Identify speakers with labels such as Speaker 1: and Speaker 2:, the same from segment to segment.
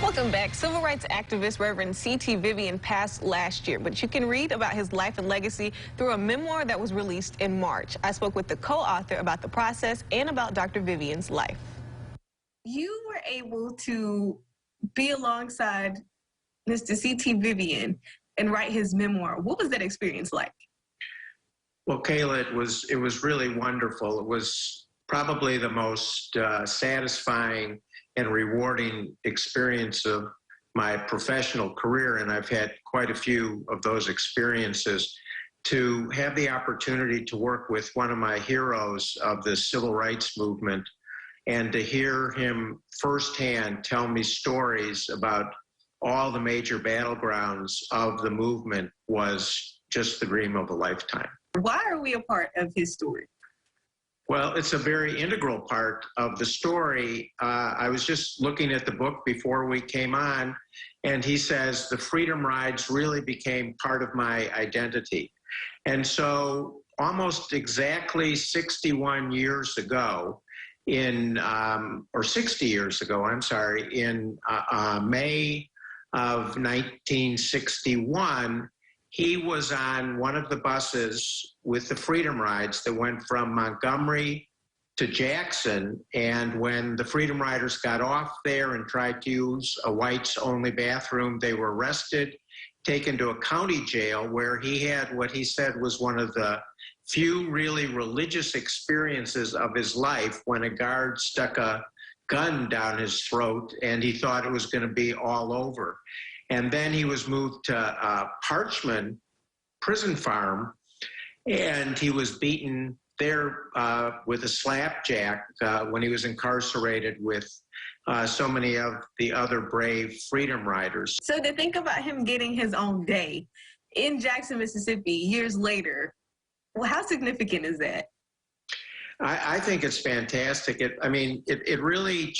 Speaker 1: Welcome back. Civil rights activist Reverend C.T. Vivian passed last year, but you can read about his life and legacy through a memoir that was released in March. I spoke with the co-author about the process and about Dr. Vivian's life. You were able to be alongside Mr. C.T. Vivian and write his memoir. What was that experience like?
Speaker 2: Well, Kayla, it was really wonderful. It was probably the most satisfying and rewarding experience of my professional career, and I've had quite a few of those experiences. To have the opportunity to work with one of my heroes of the civil rights movement and to hear him firsthand tell me stories about all the major battlegrounds of the movement was just the dream of a lifetime.
Speaker 1: Why are we a part of his story?
Speaker 2: Well, it's a very integral part of the story. I was just looking at the book before we came on, and he says the freedom rides really became part of my identity. And so almost exactly 61 years ago, or 60 years ago, I'm sorry, in May of 1961, he was on one of the buses with the Freedom Rides that went from Montgomery to Jackson. And when the Freedom Riders got off there and tried to use a whites-only bathroom, they were arrested, taken to a county jail where he had what he said was one of the few really religious experiences of his life, when a guard stuck a gun down his throat and he thought it was going to be all over. And then he was moved to Parchman Prison Farm, and he was beaten there with a slapjack when he was incarcerated with so many of the other brave freedom riders.
Speaker 1: So to think about him getting his own day in Jackson, Mississippi, years later, well, how significant is that?
Speaker 2: I think it's fantastic. It really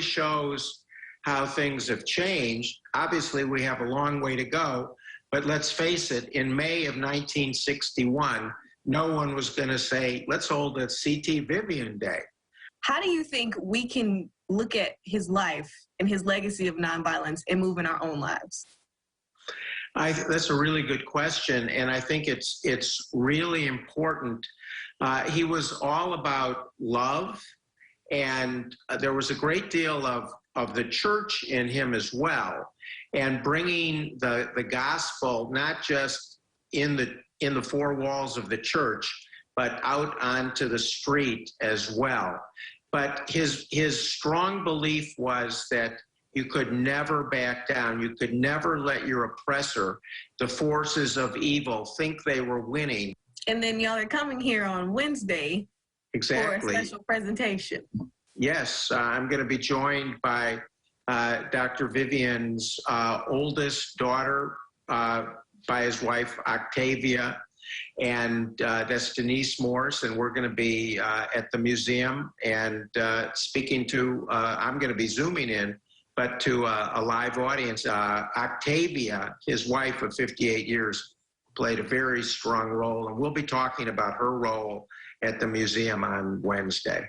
Speaker 2: shows how things have changed. Obviously, we have a long way to go, but let's face it, in May of 1961, no one was going to say, let's hold a C.T. Vivian Day.
Speaker 1: How do you think we can look at his life and his legacy of nonviolence and move in our own lives?
Speaker 2: That's a really good question, and I think it's really important. He was all about love, and there was a great deal of the church in him as well, and bringing the gospel not just in the four walls of the church, but out onto the street as well. But his strong belief was that you could never back down. You could never let your oppressor, the forces of evil, think they were winning.
Speaker 1: And then y'all are coming here on Wednesday for a special presentation.
Speaker 2: Yes, I'm going to be joined by Dr. Vivian's oldest daughter, by his wife Octavia, and that's Denise Morse, and we're going to be at the museum and speaking to, I'm going to be Zooming in, but to a live audience. Octavia, his wife of 58 years, played a very strong role, and we'll be talking about her role at the museum on Wednesday.